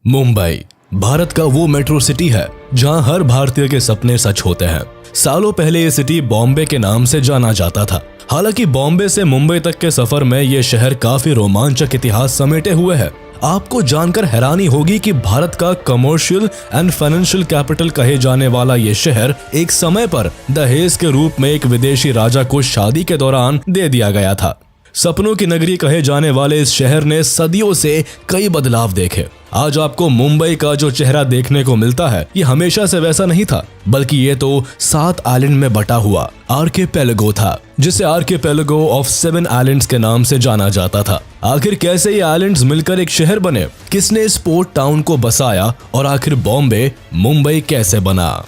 मुंबई भारत का वो metro city है जहां हर भारतीय के सपने सच होते हैं। सालों पहले ये सिटी बॉम्बे के नाम से जाना जाता था। हालांकि बॉम्बे से मुंबई तक के सफर में ये शहर काफी रोमांचक इतिहास समेटे हुए है। आपको जानकर हैरानी होगी कि भारत का कमर्शियल एंड फाइनेंशियल कैपिटल कहे जाने वाला ये शहर एक समय पर दहेज के रूप में एक विदेशी राजा को शादी के दौरान दे दिया गया था। सपनों की नगरी कहे जाने वाले इस शहर ने सदियों से कई बदलाव देखे। आज आपको मुंबई का जो चेहरा देखने को मिलता है ये हमेशा से वैसा नहीं था, बल्कि ये तो 7 आइलैंड में बटा हुआ आर्किपेलागो था, जिसे आर्किपेलागो ऑफ 7 आइलैंड्स के नाम से जाना जाता था। आखिर कैसे ये आइलैंड्स मिलकर एक शहर बने, किसने इस पोर्ट टाउन को बसाया और आखिर बॉम्बे मुंबई कैसे बना।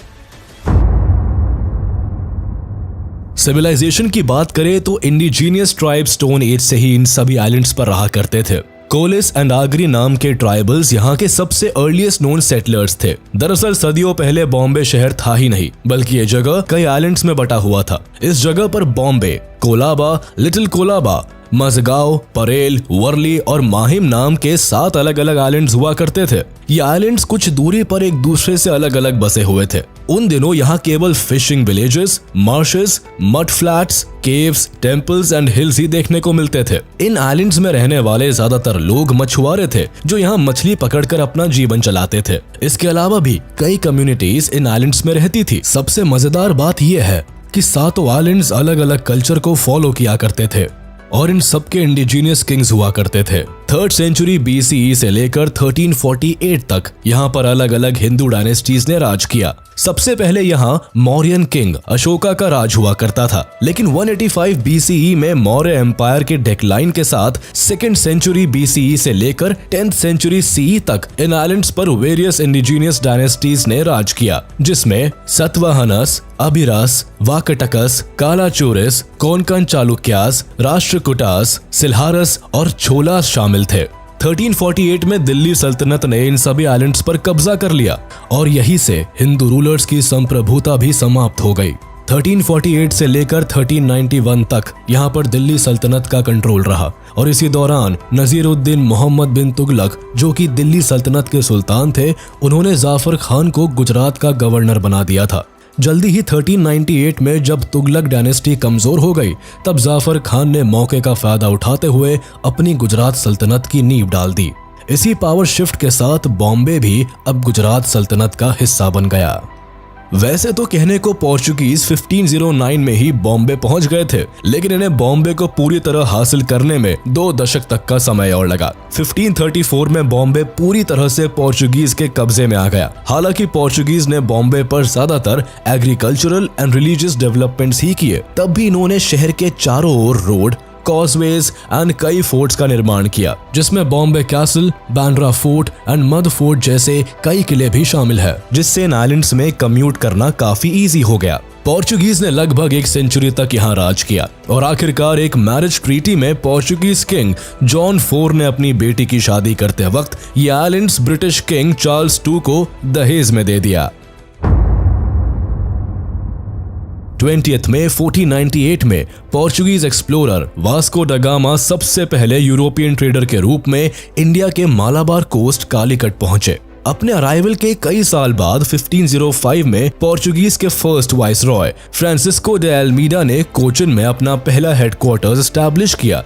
सिविलाइजेशन की बात करें तो इंडिजीनियस ट्राइब स्टोन एज से ही इन सभी आइलैंड्स पर रहा करते थे। कोलिस एंड आगरी नाम के ट्राइबल्स यहाँ के सबसे अर्लीस्ट नोन सेटलर्स थे। दरअसल सदियों पहले बॉम्बे शहर था ही नहीं, बल्कि ये जगह कई आइलैंड्स में बटा हुआ था। इस जगह पर बॉम्बे, कोलाबा, लिटिल कोलाबा, मजगांव, परेल, वर्ली और माहिम नाम के 7 अलग अलग आइलैंड्स हुआ करते थे। ये आइलैंड्स कुछ दूरी पर एक दूसरे से अलग अलग बसे हुए थे। उन दिनों यहाँ केवल fishing villages, marshes, mud flats, caves, temples and hills ही देखने को मिलते थे। इन आइलैंड्स में रहने वाले ज्यादातर लोग मछुआरे थे जो यहाँ मछली पकड़कर अपना जीवन चलाते थे। इसके अलावा भी कई कम्युनिटीज इन आइलैंड्स में रहती थी। सबसे मजेदार बात यह है कि 7 आइलैंड्स अलग अलग कल्चर को फॉलो किया करते थे और इन सबके इंडिजीनियस किंग्स हुआ करते थे। 3rd सेंचुरी BCE से लेकर 1348 तक यहाँ पर अलग अलग हिंदू डायनेस्टीज ने राज किया। सबसे पहले यहाँ मौर्यन किंग अशोका का राज हुआ करता था, लेकिन 185 BCE में मौर्य एम्पायर के डिक्लाइन के साथ 2nd सेंचुरी BCE से लेकर 10th सेंचुरी CE तक इन आइलैंड्स पर वेरियस इंडिजीनियस डायनेस्टीज ने राज किया, जिसमें सतवाहनस, अभिरास, वाकटकस, कालाचूरिस, कोंकण चालुक्यास, राष्ट्रकूटास, सिल्हारस और छोलास शामिल थे। 1348 में दिल्ली सल्तनत ने इन सभी आइलैंड्स पर कब्जा कर लिया और यहीं से हिंदू रूलर्स की संप्रभुता भी समाप्त हो गई। 1348 से लेकर 1391 तक यहाँ पर दिल्ली सल्तनत का कंट्रोल रहा और इसी दौरान नजीरुद्दीन मोहम्मद बिन तुगलक, जो कि दिल्ली सल्तनत के सुल्तान थे, उन्होंने जाफर खान को गुजरात का गवर्नर बना दिया था। जल्दी ही 1398 में जब तुगलक डायनेस्टी कमजोर हो गई, तब जाफर खान ने मौके का फायदा उठाते हुए अपनी गुजरात सल्तनत की नींव डाल दी। इसी पावर शिफ्ट के साथ बॉम्बे भी अब गुजरात सल्तनत का हिस्सा बन गया। वैसे तो कहने को पोर्चुगीज 1509 में ही बॉम्बे पहुंच गए थे, लेकिन इन्हें बॉम्बे को पूरी तरह हासिल करने में 2 दशक तक का समय और लगा। 1534 में बॉम्बे पूरी तरह से पोर्चुगीज के कब्जे में आ गया। हालांकि पोर्चुगीज ने बॉम्बे पर ज्यादातर एग्रीकल्चरल एंड रिलीजियस डेवलपमेंट्स ही किए, तब भी इन्होंने शहर के चारों ओर रोड, कॉजवेज एंड कई फोर्ट्स का निर्माण किया, जिसमें Bombay castle, Bandra fort and mud fort जैसे कई किले भी शामिल है, जिससे इन आइलैंड्स में कम्यूट करना काफी इजी हो गया। पोर्चुगीज ने लगभग 1 सेंचुरी तक यहाँ राज किया और आखिरकार एक मैरिज ट्रीटी में पोर्चुगीज किंग जॉन 4 ने अपनी बेटी की शादी करते वक्त ये आइलैंड्स ब्रिटिश किंग चार्ल्स 2 को दहेज में दे दिया। 20th में 1498 में Portuguese explorer Vasco da Gama सबसे पहले यूरोपियन ट्रेडर के रूप में इंडिया के मालाबार कोस्ट कालीकट पहुंचे। अपने अराइवल के कई साल बाद 1505 में पोर्चुगीज के first viceroy Francisco de Almeida ने कोचिन में अपना पहला हेडक्वार्टर्स एस्टैब्लिश किया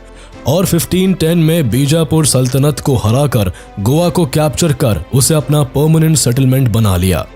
और 1510 में बीजापुर सल्तनत को हराकर गोवा को कैप्चर कर उसे अपना परमानेंट सेटलमेंट बना लिया।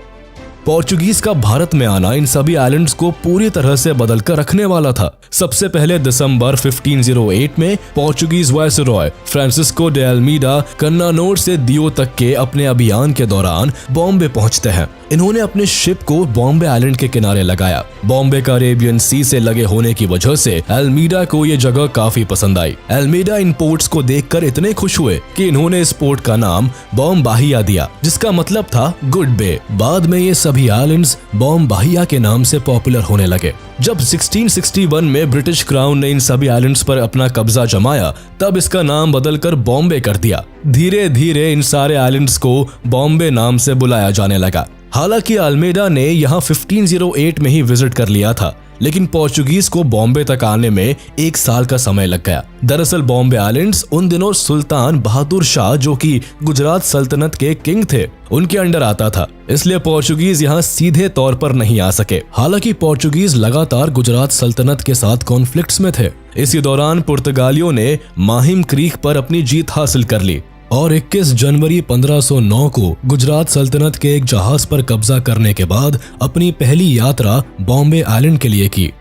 पोर्चुगीज का भारत में आना इन सभी आइलैंड्स को पूरी तरह से बदल कर रखने वाला था। सबसे पहले दिसंबर 1508 में Portuguese viceroy Francisco de Almeida Cannanore से दियो तक के अपने अभियान के दौरान बॉम्बे पहुंचते हैं। इन्होंने अपने शिप को बॉम्बे आइलैंड के किनारे लगाया। बॉम्बे का अरेबियन सी से लगे होने की वजह से अल्मीडा को ये जगह काफी पसंद आई। अल्मीडा इन पोर्ट्स को देखकर इतने खुश हुए कि इन्होंने इस पोर्ट का नाम बॉम्बाहिया दिया, जिसका मतलब था गुड बे। बाद में ये सभी आइलैंड्स बॉम्बाहिया के नाम से पॉपुलर होने लगे। जब 1661 में ब्रिटिश क्राउन ने इन सभी आइलैंड्स पर अपना कब्जा जमाया, तब इसका नाम बदलकर बॉम्बे कर दिया। धीरे धीरे इन सारे आइलैंड्स को बॉम्बे नाम से बुलाया जाने लगा। हालांकि अल्मीडा ने यहाँ 1508 में ही विजिट कर लिया था, लेकिन पोर्चुगीज को बॉम्बे तक आने में 1 साल का समय लग गया। दरअसल बॉम्बे आइलैंड्स उन दिनों सुल्तान बहादुर शाह, जो कि गुजरात सल्तनत के किंग थे, उनके अंडर आता था, इसलिए पोर्चुगीज यहाँ सीधे तौर पर नहीं आ सके। हालांकि पोर्चुगीज लगातार गुजरात सल्तनत के साथ कॉन्फ्लिक्ट्स में थे। इसी दौरान पुर्तगालियों ने माहिम क्रीक पर अपनी जीत हासिल कर ली और 21 जनवरी 1509 को गुजरात सल्तनत के एक जहाज पर कब्जा करने के बाद अपनी पहली यात्रा बॉम्बे आइलैंड के लिए की।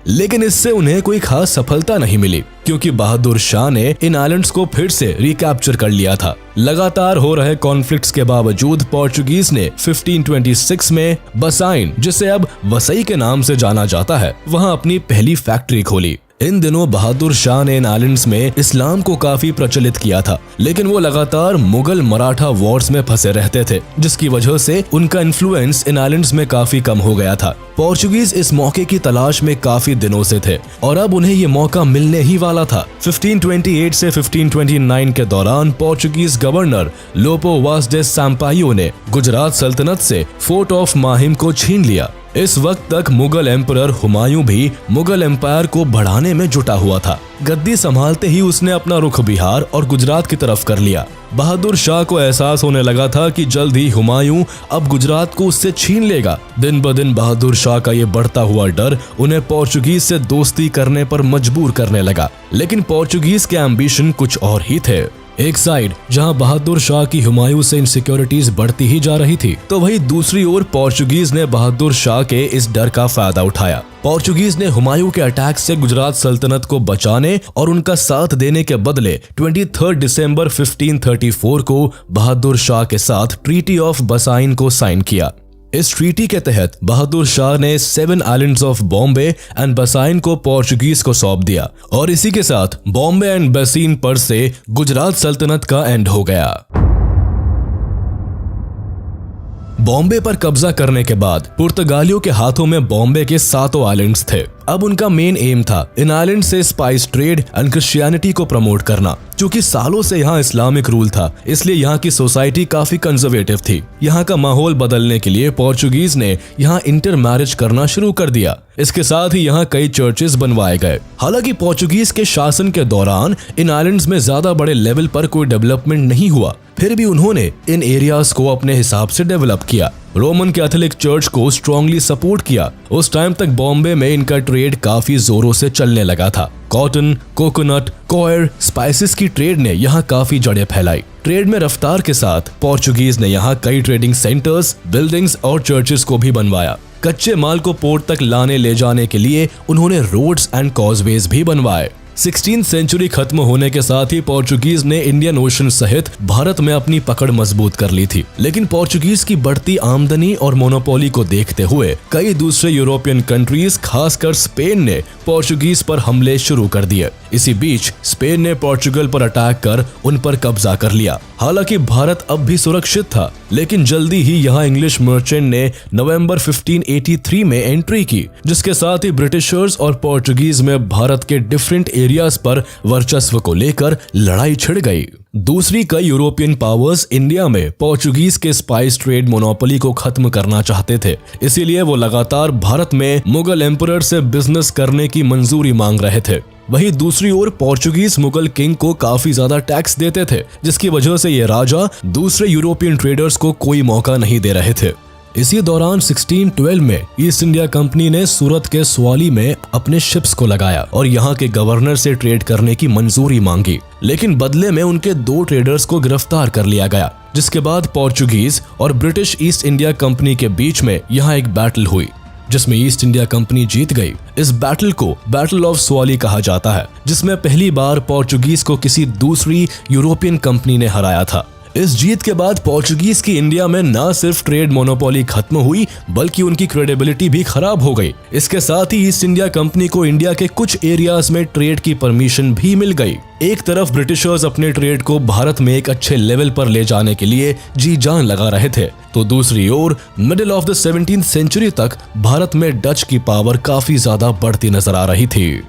लेकिन इससे उन्हें कोई खास सफलता नहीं मिली, क्योंकि बहादुर शाह ने इन आइलैंड्स को फिर से रिकैप्चर कर लिया था। लगातार हो रहे कॉन्फ्लिक्ट्स के बावजूद पोर्चुगीज ने 1526 में बसाइन, जिसे अब वसई के नाम से जाना जाता है, वहां अपनी पहली फैक्ट्री खोली। इन दिनों बहादुर शाह ने इन आइलैंड्स में इस्लाम को काफी प्रचलित किया था, लेकिन वो लगातार मुगल मराठा वॉर्स में फंसे रहते थे, जिसकी वजह से उनका इन्फ्लुएंस इन आइलैंड्स में काफी कम हो गया था। पोर्चुगीज इस मौके की तलाश में काफी दिनों से थे और अब उन्हें ये मौका मिलने ही वाला था। 1528 से 1529 के दौरान पोर्चुगीज गवर्नर लोपो वास डे सैम्पायो ने गुजरात सल्तनत से फोर्ट ऑफ माहिम को छीन लिया। इस वक्त तक मुगल एम्परर हुमायूं भी मुगल एम्पायर को बढ़ाने में जुटा हुआ था। गद्दी संभालते ही उसने अपना रुख बिहार और गुजरात की तरफ कर लिया। बहादुर शाह को एहसास होने लगा था कि जल्द ही हुमायूं अब गुजरात को उससे छीन लेगा। दिन ब दिन बहादुर शाह का ये बढ़ता हुआ डर उन्हें पोर्चुगीज से दोस्ती करने पर मजबूर करने लगा। लेकिन पोर्चुगीज के एम्बिशन कुछ और ही थे। एक साइड जहां बहादुर शाह की हुमायूं से इनसिक्योरिटीज बढ़ती ही जा रही थी, तो वहीं दूसरी ओर पोर्चुगीज ने बहादुर शाह के इस डर का फायदा उठाया। पोर्चुगीज ने हुमायूं के अटैक से गुजरात सल्तनत को बचाने और उनका साथ देने के बदले 23 दिसंबर 1534 को बहादुर शाह के साथ ट्रीटी ऑफ बसाइन को साइन किया। इस ट्रीटी के तहत बहादुर शाह ने 7 आइलैंड्स ऑफ बॉम्बे एंड बसाइन को पोर्चुगीज को सौंप दिया और इसी के साथ बॉम्बे एंड बसीन पर से गुजरात सल्तनत का एंड हो गया। बॉम्बे पर कब्जा करने के बाद पुर्तगालियों के हाथों में बॉम्बे के 7 आइलैंड्स थे। अब उनका मेन एम था इन आइलैंड से स्पाइस ट्रेड एंड क्रिश्चियनिटी को प्रमोट करना। क्योंकि सालों से यहाँ इस्लामिक रूल था, इसलिए यहाँ की सोसाइटी काफी कंजर्वेटिव थी। यहाँ का माहौल बदलने के लिए पोर्चुगीज ने यहाँ इंटर मैरिज करना शुरू कर दिया। इसके साथ ही यहाँ कई चर्चेस बनवाए गए। हालांकि पोर्चुगीज के शासन के दौरान इन आइलैंड्स में ज्यादा बड़े लेवल पर कोई डेवलपमेंट नहीं हुआ, फिर भी उन्होंने इन एरियाज को अपने हिसाब से डेवलप किया। रोमन कैथोलिक चर्च को स्ट्रांगली सपोर्ट किया। उस टाइम तक बॉम्बे में इनका ट्रेड काफी जोरों से चलने लगा था। कॉटन, कोकोनट, कॉयर, स्पाइसेस की ट्रेड ने यहाँ काफी जड़ें फैलाई। ट्रेड में रफ्तार के साथ पोर्चुगीज ने यहाँ कई ट्रेडिंग सेंटर्स, बिल्डिंग्स और चर्चेस को भी बनवाया। कच्चे माल को पोर्ट तक लाने ले जाने के लिए उन्होंने रोड्स एंड कॉजवेज भी बनवाए। 16th सेंचुरी खत्म होने के साथ ही पोर्चुगीज ने इंडियन ओशन सहित भारत में अपनी पकड़ मजबूत कर ली थी। लेकिन पोर्चुगीज की बढ़ती आमदनी और मोनोपोली को देखते हुए कई दूसरे यूरोपियन कंट्रीज, खासकर स्पेन ने पोर्चुगीज पर हमले शुरू कर दिए। इसी बीच स्पेन ने पोर्चुगल पर अटैक कर उन पर कब्जा कर लिया। हालांकि भारत अब भी सुरक्षित था, लेकिन जल्दी ही यहाँ इंग्लिश मर्चेंट ने नवंबर 1583 में एंट्री की, जिसके साथ ही ब्रिटिशर्स और पोर्चुगीज में भारत के डिफरेंट एरियाज पर वर्चस्व को लेकर लड़ाई छिड़ गई। दूसरी कई यूरोपियन पावर्स इंडिया में पोर्चुगीज के स्पाइस ट्रेड मोनोपोली को खत्म करना चाहते थे, इसीलिए वो लगातार भारत में मुगल एम्परर से बिजनेस करने की मंजूरी मांग रहे थे। वहीं दूसरी ओर पोर्चुगीज मुगल किंग को काफी ज्यादा टैक्स देते थे, जिसकी वजह से ये राजा दूसरे यूरोपियन ट्रेडर्स को कोई मौका नहीं दे रहे थे। इसी दौरान 1612 में ईस्ट इंडिया कंपनी ने सूरत के स्वाली में अपने शिप्स को लगाया और यहाँ के गवर्नर से ट्रेड करने की मंजूरी मांगी। लेकिन बदले में उनके 2 ट्रेडर्स को गिरफ्तार कर लिया गया, जिसके बाद पोर्चुगीज और ब्रिटिश ईस्ट इंडिया कंपनी के बीच में यहाँ एक बैटल हुई, जिसमें ईस्ट इंडिया कंपनी जीत गई। इस बैटल को बैटल ऑफ स्वाली कहा जाता है, जिसमें पहली बार पोर्चुगीज को किसी दूसरी यूरोपियन कंपनी ने हराया था। इस जीत के बाद पोर्चुगीज की इंडिया में न सिर्फ ट्रेड मोनोपोली खत्म हुई, बल्कि उनकी क्रेडिबिलिटी भी खराब हो गई। इसके साथ ही ईस्ट इंडिया कंपनी को इंडिया के कुछ एरियाज में ट्रेड की परमिशन भी मिल गई। एक तरफ ब्रिटिशर्स अपने ट्रेड को भारत में एक अच्छे लेवल पर ले जाने के लिए जी जान लगा रहे थे, तो दूसरी ओर middle of the 17th century तक भारत में डच की पावर काफी ज्यादा बढ़ती नजर आ रही थी।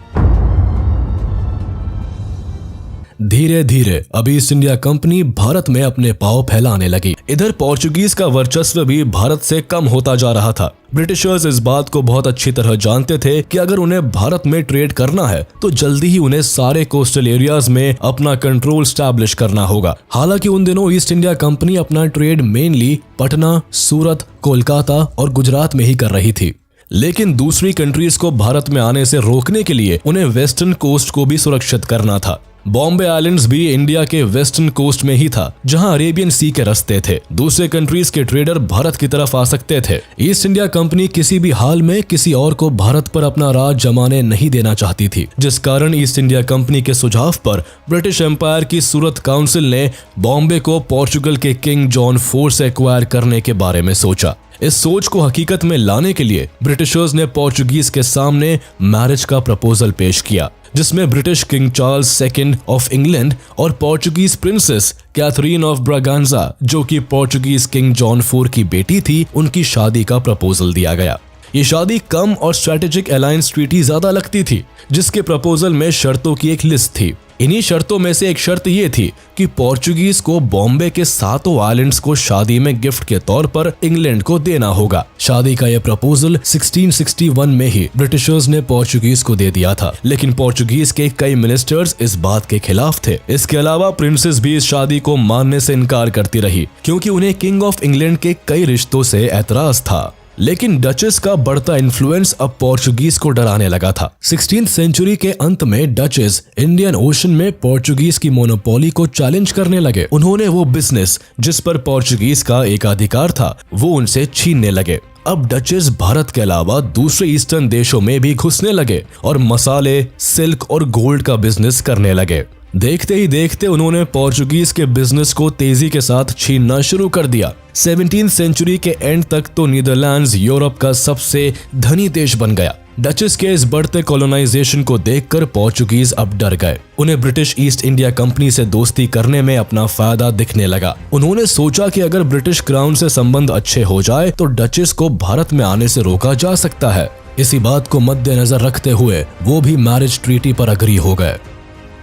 धीरे धीरे अब ईस्ट इंडिया कंपनी भारत में अपने पांव फैलाने लगी। इधर पोर्चुगीज का वर्चस्व भी भारत से कम होता जा रहा था। ब्रिटिशर्स इस बात को बहुत अच्छी तरह जानते थे कि अगर उन्हें भारत में ट्रेड करना है तो जल्दी ही उन्हें सारे कोस्टल एरियाज में अपना कंट्रोल स्टैब्लिश करना होगा। हालांकि उन दिनों ईस्ट इंडिया कंपनी अपना ट्रेड मेनली पटना, सूरत, कोलकाता और गुजरात में ही कर रही थी, लेकिन दूसरी कंट्रीज को भारत में आने से रोकने के लिए उन्हें वेस्टर्न कोस्ट को भी सुरक्षित करना था। बॉम्बे आइलैंड्स भी इंडिया के वेस्टर्न कोस्ट में ही था, जहां अरेबियन सी के रास्ते थे। दूसरे कंट्रीज के ट्रेडर भारत की तरफ आ सकते थे। ईस्ट इंडिया कंपनी किसी भी हाल में किसी और को भारत पर अपना राज जमाने नहीं देना चाहती थी, जिस कारण ईस्ट इंडिया कंपनी के सुझाव पर ब्रिटिश एम्पायर की सूरत काउंसिल ने बॉम्बे को पोर्चुगल के किंग जॉन 4 से एक्वायर करने के बारे में सोचा। इस सोच को हकीकत में लाने के लिए ब्रिटिशर्स ने पोर्चुगीज के सामने मैरिज का प्रपोजल पेश किया, जिसमें British king Charles second of England और Portuguese princess Catherine of Braganza, जो कि पोर्चुगीज किंग जॉन 4 की बेटी थी, उनकी शादी का प्रपोजल दिया गया। ये शादी कम और स्ट्रेटेजिक अलायंस ट्रीटी ज्यादा लगती थी, जिसके प्रपोजल में शर्तों की एक लिस्ट थी। इन्हीं शर्तों में से एक शर्त ये थी कि पोर्चुगीज को बॉम्बे के 7 आइलैंड्स को शादी में गिफ्ट के तौर पर इंग्लैंड को देना होगा। शादी का यह प्रपोजल 1661 में ही ब्रिटिशर्स ने पोर्चुगीज को दे दिया था, लेकिन पोर्चुगीज के कई मिनिस्टर्स इस बात के खिलाफ थे। इसके अलावा प्रिंसेस भी इस शादी को मानने से इनकार करती रही, क्योंकि उन्हें किंग ऑफ इंग्लैंड के कई रिश्तों से ऐतराज था। लेकिन डचेस का बढ़ता इन्फ्लुएंस अब पोर्चुगीज को डराने लगा था। 16th सेंचुरी के अंत में डचेस इंडियन ओशन में पोर्चुगीज की मोनोपोली को चैलेंज करने लगे। उन्होंने वो बिजनेस जिस पर पोर्चुगीज का एकाधिकार था वो उनसे छीनने लगे। अब डचेस भारत के अलावा दूसरे ईस्टर्न देशों में भी घुसने लगे और मसाले, सिल्क और गोल्ड का बिजनेस करने लगे। देखते ही देखते उन्होंने पोर्चुगीज के बिजनेस को तेजी के साथ छीनना शुरू कर दिया। 17th सेंचुरी के एंड तक तो नीदरलैंड्स यूरोप का सबसे धनी देश बन गया। डचेस के इस बढ़ते कॉलोनाइजेशन को देखकर पोर्चुगीज अब डर गए। उन्हें ब्रिटिश ईस्ट इंडिया कंपनी से दोस्ती करने में अपना फायदा दिखने लगा। उन्होंने सोचा कि अगर ब्रिटिश क्राउन से संबंध अच्छे हो जाए तो डचेस को भारत में आने से रोका जा सकता है। इसी बात को मद्देनजर रखते हुए वो भी मैरिज ट्रीटी पर अग्री हो गए।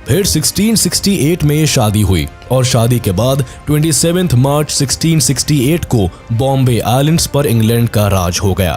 फिर 1668 में ये शादी हुई और शादी के बाद 27 मार्च 1668 को बॉम्बे आइलैंड्स पर इंग्लैंड का राज हो गया।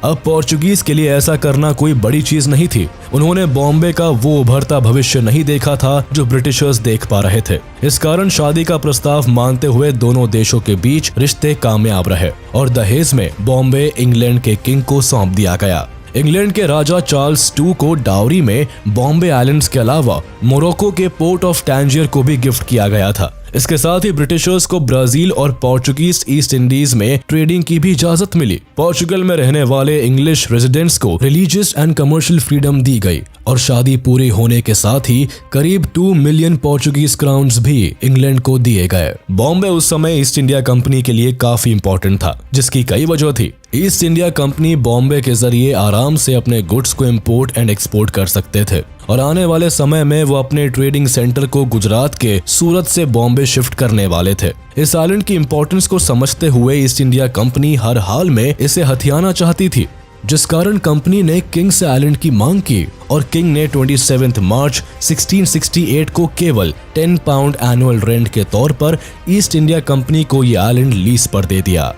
अब पोर्चुगीज के लिए ऐसा करना कोई बड़ी चीज नहीं थी। उन्होंने बॉम्बे का वो उभरता भविष्य नहीं देखा था जो ब्रिटिशर्स देख पा रहे थे। इस कारण शादी का प्रस्ताव मानते हुए दोनों देशों के बीच रिश्ते कामयाब रहे और दहेज में बॉम्बे इंग्लैंड के किंग को सौंप दिया गया। इंग्लैंड के राजा चार्ल्स II को डाउरी में बॉम्बे आइलैंड्स के अलावा मोरक्को के पोर्ट ऑफ टैंजियर को भी गिफ्ट किया गया था। इसके साथ ही ब्रिटिशर्स को ब्राजील और पोर्चुगीज ईस्ट इंडीज में ट्रेडिंग की भी इजाजत मिली। पोर्चुगल में रहने वाले इंग्लिश रेजिडेंट्स को रिलीजियस एंड कमर्शियल फ्रीडम दी गई और शादी पूरी होने के साथ ही करीब 2 मिलियन पोर्चुगीज क्राउन्स भी इंग्लैंड को दिए गए। बॉम्बे उस समय ईस्ट इंडिया कंपनी के लिए काफी इंपॉर्टेंट था, जिसकी कई वजह थी। ईस्ट इंडिया कंपनी बॉम्बे के जरिए आराम से अपने गुड्स को इंपोर्ट एंड एक्सपोर्ट कर सकते थे और आने वाले समय में वो अपने ट्रेडिंग सेंटर को गुजरात के सूरत से बॉम्बे शिफ्ट करने वाले थे। इस आइलैंड की इंपॉर्टेंस को समझते हुए ईस्ट इंडिया कंपनी हर हाल में इसे हथियाना चाहती थी, जिस कारण कंपनी ने किंग से आइलैंड की मांग की और किंग ने 27 मार्च 1668 को केवल 10 पाउंड एनुअल रेंट के तौर पर ईस्ट इंडिया कंपनी को ये आइलैंड लीज पर दे दिया।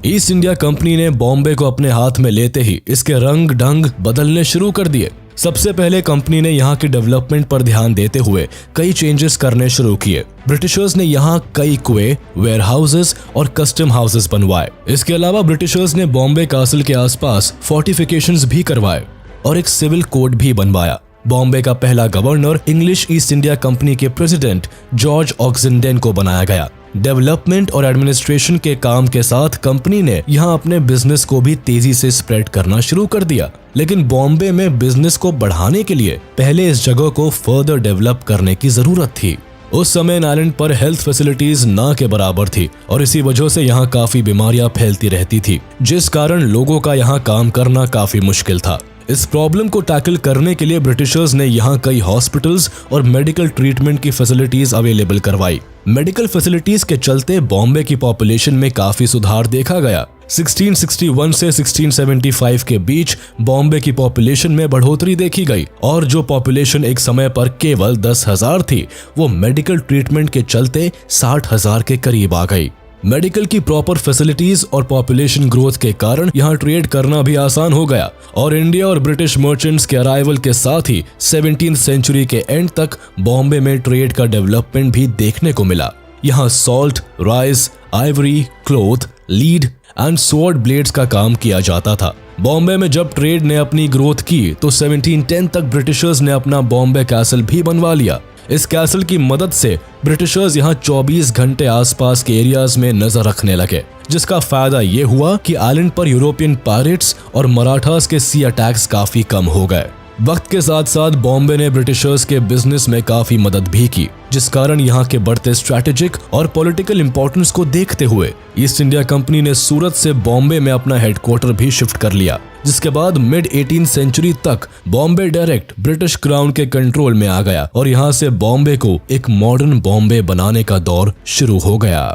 ईस्ट इंडिया कंपनी ने बॉम्बे को अपने हाथ में लेते ही इसके रंग ढंग बदलने शुरू कर दिए। सबसे पहले कंपनी ने यहाँ की डेवलपमेंट पर ध्यान देते हुए कई चेंजेस करने शुरू किए। ब्रिटिशर्स ने यहाँ कई कुएं, वेयर हाउसेस और कस्टम हाउसेस बनवाए। इसके अलावा ब्रिटिशर्स ने बॉम्बे कासल के आसपास फोर्टिफिकेशंस भी करवाए और एक सिविल कोड भी बनवाया। बॉम्बे का पहला governor English east India company के प्रेसिडेंट जॉर्ज ऑक्सेंडेन को बनाया गया। डेवलपमेंट और एडमिनिस्ट्रेशन के काम के साथ कंपनी ने यहाँ अपने बिजनेस को भी तेजी से स्प्रेड करना शुरू कर दिया। लेकिन बॉम्बे में बिजनेस को बढ़ाने के लिए पहले इस जगह को फर्दर डेवलप करने की जरूरत थी। उस समय इन आइलैंड पर हेल्थ फैसिलिटीज ना के बराबर थी और इसी वजह से यहाँ काफी बीमारियां फैलती रहती थी, जिस कारण लोगों का यहाँ काम करना काफी मुश्किल था। इस प्रॉब्लम को टैकल करने के लिए ब्रिटिशर्स ने यहाँ कई हॉस्पिटल्स और मेडिकल ट्रीटमेंट की फैसिलिटीज अवेलेबल करवाई। मेडिकल फैसिलिटीज के चलते बॉम्बे की पॉपुलेशन में काफी सुधार देखा गया। 1661 से 1675 के बीच बॉम्बे की पॉपुलेशन में बढ़ोतरी देखी गई और जो पॉपुलेशन एक समय पर केवल 10,000 थी, वो मेडिकल ट्रीटमेंट के चलते 60,000 के करीब आ गई। मेडिकल की प्रॉपर फैसिलिटीज और पॉपुलेशन ग्रोथ के कारण यहाँ ट्रेड करना भी आसान हो गया और इंडिया और ब्रिटिश मर्चेंट्स के अराइवल के साथ ही 17th सेंचुरी के एंड तक बॉम्बे में ट्रेड का डेवलपमेंट भी देखने को मिला। यहाँ salt, rice, Ivory, cloth, lead and sword blades का काम किया जाता था। बॉम्बे में जब ट्रेड ने अपनी ग्रोथ की तो 1710 तक ब्रिटिशर्स ने अपना बॉम्बे कैसल भी बनवा लिया। इस कैसल की मदद से ब्रिटिशर्स यहाँ 24 घंटे आसपास के एरियाज में नजर रखने लगे, जिसका फायदा ये हुआ कि आइलैंड पर यूरोपियन पायरेट्स और मराठास के सी अटैक्स काफी कम हो गए। वक्त के साथ साथ बॉम्बे ने ब्रिटिशर्स के बिजनेस में काफी मदद भी की, जिस कारण यहाँ के बढ़ते स्ट्रैटेजिक और पॉलिटिकल इंपॉर्टेंस को देखते हुए ईस्ट इंडिया कंपनी ने सूरत से बॉम्बे में अपना हेडक्वार्टर भी शिफ्ट कर लिया, जिसके बाद मिड 18th सेंचुरी तक बॉम्बे डायरेक्ट ब्रिटिश क्राउन के कंट्रोल में आ गया और यहाँ से बॉम्बे को एक मॉडर्न बॉम्बे बनाने का दौर शुरू हो गया।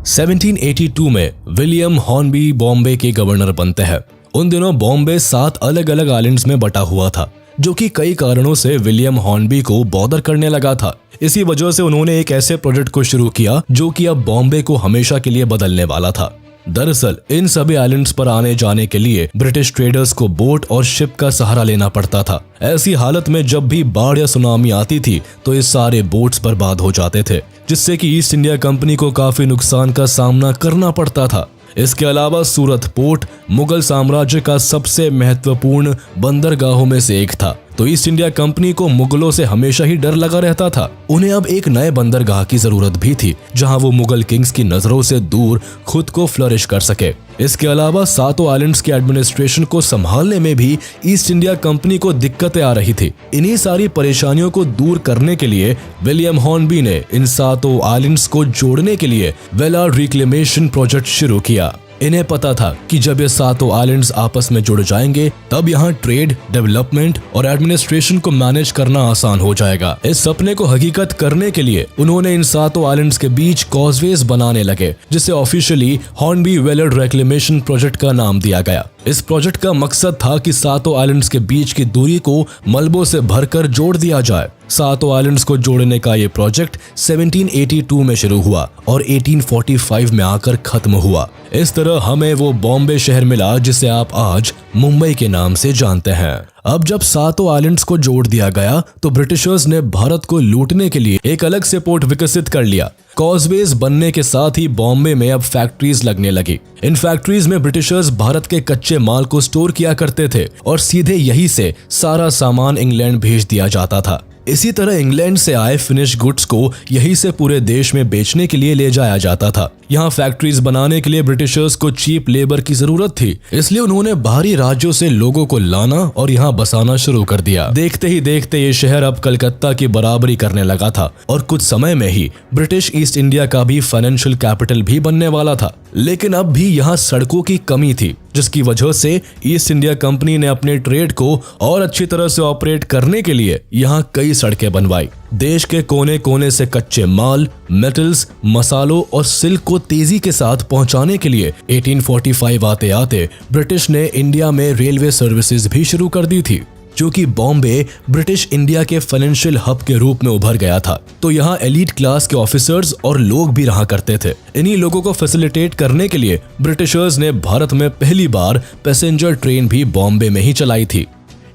1782 में विलियम हॉर्नबी बॉम्बे के गवर्नर बनते हैं। उन दिनों बॉम्बे 7 अलग अलग आइलैंड्स में बटा हुआ था, जो कि कई कारणों से विलियम हॉर्नबी को बॉदर करने लगा था। इसी वजह से उन्होंने एक ऐसे प्रोजेक्ट को शुरू किया जो कि अब बॉम्बे को हमेशा के लिए बदलने वाला था। दरअसल इन सभी आइलैंड्स पर आने जाने के लिए ब्रिटिश ट्रेडर्स को बोट और शिप का सहारा लेना पड़ता था। ऐसी हालत में जब भी बाढ़ या सुनामी आती थी तो ये सारे बोट्स बर्बाद हो जाते थे, जिससे कि ईस्ट इंडिया कंपनी को काफी नुकसान का सामना करना पड़ता था। इसके अलावा सूरत पोर्ट मुगल साम्राज्य का सबसे महत्वपूर्ण बंदरगाहों में से एक था, तो ईस्ट इंडिया कंपनी को मुगलों से हमेशा ही डर लगा रहता था। उन्हें अब एक नए बंदरगाह की जरूरत भी थी, जहां वो मुगल किंग्स की नजरों से दूर खुद को फ्लरिश कर सके। इसके अलावा 7 आइलैंड्स के एडमिनिस्ट्रेशन को संभालने में भी ईस्ट इंडिया कंपनी को दिक्कतें आ रही थी। इन्हीं सारी परेशानियों को दूर करने के लिए विलियम हॉर्नबी ने इन 7 आइलैंड्स को जोड़ने के लिए वेलार्ड रिक्लेमेशन प्रोजेक्ट शुरू किया। इन्हें पता था कि जब ये 7 आइलैंड्स आपस में जुड़ जाएंगे तब यहाँ ट्रेड, डेवलपमेंट और एडमिनिस्ट्रेशन को मैनेज करना आसान हो जाएगा। इस सपने को हकीकत करने के लिए उन्होंने इन 7 आइलैंड्स के बीच कॉजवेज बनाने लगे, जिसे ऑफिशियली हॉर्नबी वेलार्ड रिक्लेमेशन प्रोजेक्ट का नाम दिया गया। इस प्रोजेक्ट का मकसद था कि 7 आइलैंड्स के बीच की दूरी को मलबों से भरकर जोड़ दिया जाए। 7 आइलैंड्स को जोड़ने का ये प्रोजेक्ट 1782 में शुरू हुआ और 1845 में आकर खत्म हुआ। इस तरह हमें वो बॉम्बे शहर मिला जिसे आप आज मुंबई के नाम से जानते हैं। अब जब 7 आइलैंड्स को जोड़ दिया गया तो ब्रिटिशर्स ने भारत को लूटने के लिए एक अलग से पोर्ट विकसित कर लिया। कॉजवेज बनने के साथ ही बॉम्बे में अब फैक्ट्रीज लगने लगी। इन फैक्ट्रीज में ब्रिटिशर्स भारत के कच्चे माल को स्टोर किया करते थे और सीधे यहीं से सारा सामान इंग्लैंड भेज दिया जाता था। इसी तरह इंग्लैंड से आए फिनिश गुड्स को यहीं से पूरे देश में बेचने के लिए ले जाया जाता था। यहाँ फैक्ट्रीज बनाने के लिए ब्रिटिशर्स को चीप लेबर की जरूरत थी, इसलिए उन्होंने बाहरी राज्यों से लोगों को लाना और यहाँ बसाना शुरू कर दिया। देखते ही देखते ये शहर अब कलकत्ता की बराबरी करने लगा था और कुछ समय में ही ब्रिटिश ईस्ट इंडिया का भी फाइनेंशियल कैपिटल भी बनने वाला था। लेकिन अब भी यहाँ सड़कों की कमी थी, जिसकी वजह से ईस्ट इंडिया कंपनी ने अपने ट्रेड को और अच्छी तरह से ऑपरेट करने के लिए यहाँ कई सड़कें बनवाई। देश के कोने कोने से कच्चे माल, मेटल्स, मसालों और सिल्क को तेजी के साथ पहुंचाने के लिए 1845 आते आते ब्रिटिश ने इंडिया में रेलवे सर्विसेज भी शुरू कर दी थी, जो कि बॉम्बे ब्रिटिश इंडिया के फाइनेंशियल हब के रूप में उभर गया था। तो यहाँ एलीट क्लास के ऑफिसर्स और लोग भी रहा करते थे। इन्हीं लोगों को फैसिलिटेट करने के लिए ब्रिटिशर्स ने भारत में पहली बार पैसेंजर ट्रेन भी बॉम्बे में ही चलाई थी।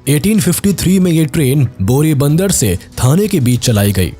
1853 में ये ट्रेन बोरी बंदर से थाने के बीच चलाई गई।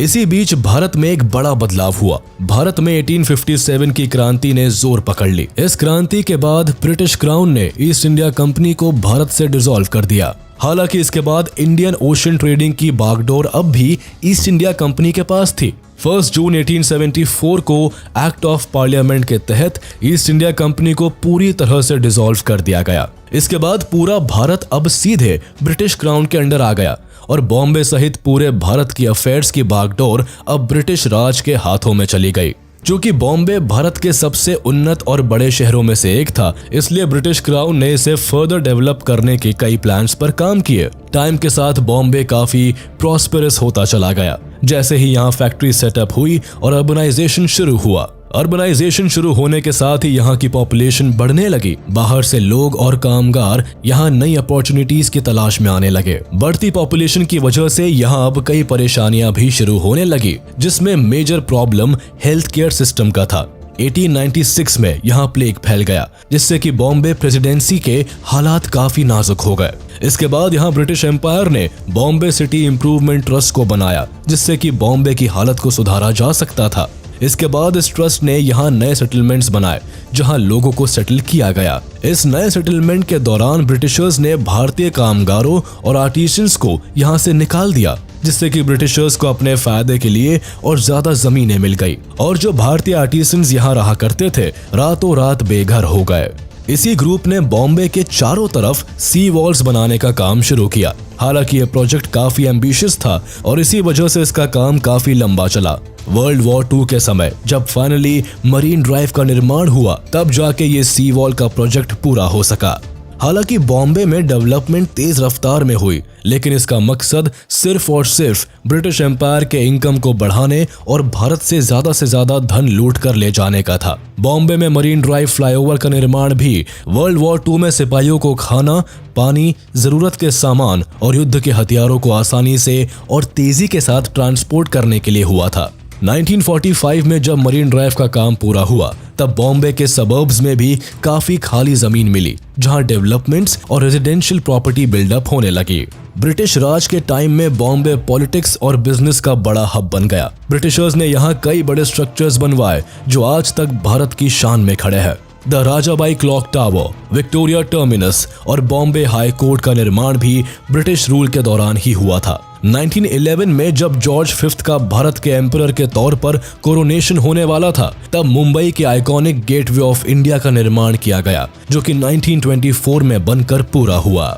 इसी बीच भारत में एक बड़ा बदलाव हुआ। भारत में 1857 की क्रांति ने जोर पकड़ ली। इस क्रांति के बाद ब्रिटिश क्राउन ने ईस्ट इंडिया कंपनी को भारत से डिसॉल्व कर दिया। हालांकि इसके बाद इंडियन ओशन ट्रेडिंग की बागडोर अब भी ईस्ट इंडिया कंपनी के पास थी। 1 जून 1874 को एक्ट ऑफ पार्लियामेंट के तहत ईस्ट इंडिया कंपनी को पूरी तरह से डिसॉल्व कर दिया गया। इसके बाद पूरा भारत अब सीधे ब्रिटिश क्राउन के अंडर आ गया और बॉम्बे सहित पूरे भारत की अफेयर्स की बागडोर अब ब्रिटिश राज के हाथों में चली गई। चूंकि बॉम्बे भारत के सबसे उन्नत और बड़े शहरों में से एक था, इसलिए ब्रिटिश क्राउन ने इसे फर्दर डेवलप करने के कई प्लान्स पर काम किए। टाइम के साथ बॉम्बे काफी प्रॉस्पेरस होता चला गया। जैसे ही यहाँ फैक्ट्री सेटअप हुई और अर्बनाइजेशन शुरू हुआ। अर्बनाइजेशन शुरू होने के साथ ही यहाँ की पॉपुलेशन बढ़ने लगी। बाहर से लोग और कामगार यहाँ नई अपॉर्चुनिटीज की तलाश में आने लगे। बढ़ती पॉपुलेशन की वजह से यहाँ अब कई परेशानियां भी शुरू होने लगी, जिसमें major problem health care system का था। 1896 में यहाँ प्लेग फैल गया, जिससे कि बॉम्बे प्रेसिडेंसी के हालात काफी नाजुक हो गए। इसके बाद यहाँ ब्रिटिश एम्पायर ने बॉम्बे सिटी इम्प्रूवमेंट ट्रस्ट को बनाया, जिससे कि बॉम्बे की हालत को सुधारा जा सकता था। इसके बाद इस ट्रस्ट ने यहाँ नए सेटलमेंट्स बनाए, जहाँ लोगों को सेटल किया गया। इस नए सेटलमेंट के दौरान ब्रिटिशर्स ने भारतीय कामगारों और आर्टिसंस को यहाँ से निकाल दिया, जिससे कि ब्रिटिशर्स को अपने फायदे के लिए और ज्यादा जमीनें मिल गई। और जो भारतीय आर्टिसंस यहाँ रहा करते थे, रातों रात बेघर हो गए। इसी ग्रुप ने बॉम्बे के चारों तरफ सी वॉल्स बनाने का काम शुरू किया। हालांकि ये प्रोजेक्ट काफी एम्बिशियस था और इसी वजह से इसका काम काफी लंबा चला। वर्ल्ड वॉर 2 के समय जब फाइनली मरीन ड्राइव का निर्माण हुआ, तब जाके ये सी वॉल का प्रोजेक्ट पूरा हो सका। हालांकि बॉम्बे में डेवलपमेंट तेज रफ्तार में हुई, लेकिन इसका मकसद सिर्फ और सिर्फ ब्रिटिश एम्पायर के इनकम को बढ़ाने और भारत से ज्यादा धन लूट कर ले जाने का था। बॉम्बे में मरीन ड्राइव फ्लाईओवर का निर्माण भी वर्ल्ड वॉर 2 में सिपाहियों को खाना, पानी, जरूरत के सामान और युद्ध के हथियारों को आसानी से और तेजी के साथ ट्रांसपोर्ट करने के लिए हुआ था। 1945 में जब मरीन ड्राइव का काम पूरा हुआ, तब बॉम्बे के सबर्ब्स में भी काफी खाली जमीन मिली, जहां डेवलपमेंट्स और रेजिडेंशियल प्रॉपर्टी बिल्डअप होने लगी। ब्रिटिश राज के टाइम में बॉम्बे पॉलिटिक्स और बिजनेस का बड़ा हब बन गया। ब्रिटिशर्स ने यहाँ कई बड़े स्ट्रक्चर्स बनवाए, जो आज तक भारत की शान में खड़े हैं। The Rajabai clock tower, Victoria terminus और बॉम्बे हाई कोर्ट का निर्माण भी ब्रिटिश रूल के दौरान ही हुआ था। 1911 में जब जॉर्ज 5th का भारत के एम्परर के तौर पर कोरोनेशन होने वाला था, तब मुंबई के आइकॉनिक गेटवे ऑफ इंडिया का निर्माण किया गया, जो कि 1924 में बनकर पूरा हुआ।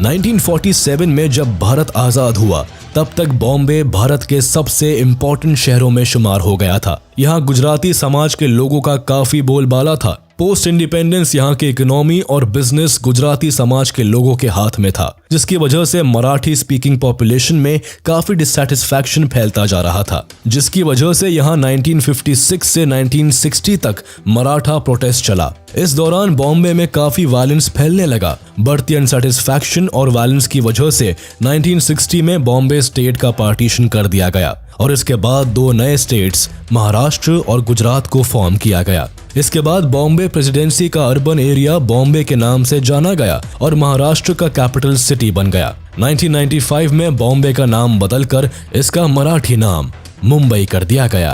1947 में जब भारत आजाद हुआ, तब तक बॉम्बे भारत के सबसे इम्पोर्टेंट शहरों में शुमार हो गया था। यहाँ गुजराती समाज के लोगों का काफी बोलबाला था। पोस्ट इंडिपेंडेंस यहाँ की इकोनॉमी और बिजनेस गुजराती समाज के लोगों के हाथ में था, जिसकी वजह से मराठी स्पीकिंग पॉपुलेशन में काफी डिससैटिस्फैक्शन फैलता जा रहा था, जिसकी वजह से यहाँ 1956 से 1960 तक मराठा प्रोटेस्ट चला। इस दौरान बॉम्बे में काफी वायलेंस फैलने लगा। बढ़ती अनसैटिस्फैक्शन और वायलेंस की वजह से 1960 में बॉम्बे स्टेट का पार्टीशन कर दिया गया और इसके बाद 2 नए स्टेट्स महाराष्ट्र और गुजरात को फॉर्म किया गया। इसके बाद बॉम्बे प्रेसिडेंसी का अर्बन एरिया बॉम्बे के नाम से जाना गया और महाराष्ट्र का कैपिटल सिटी बन गया। 1995 में बॉम्बे का नाम बदलकर इसका मराठी नाम मुंबई कर दिया गया।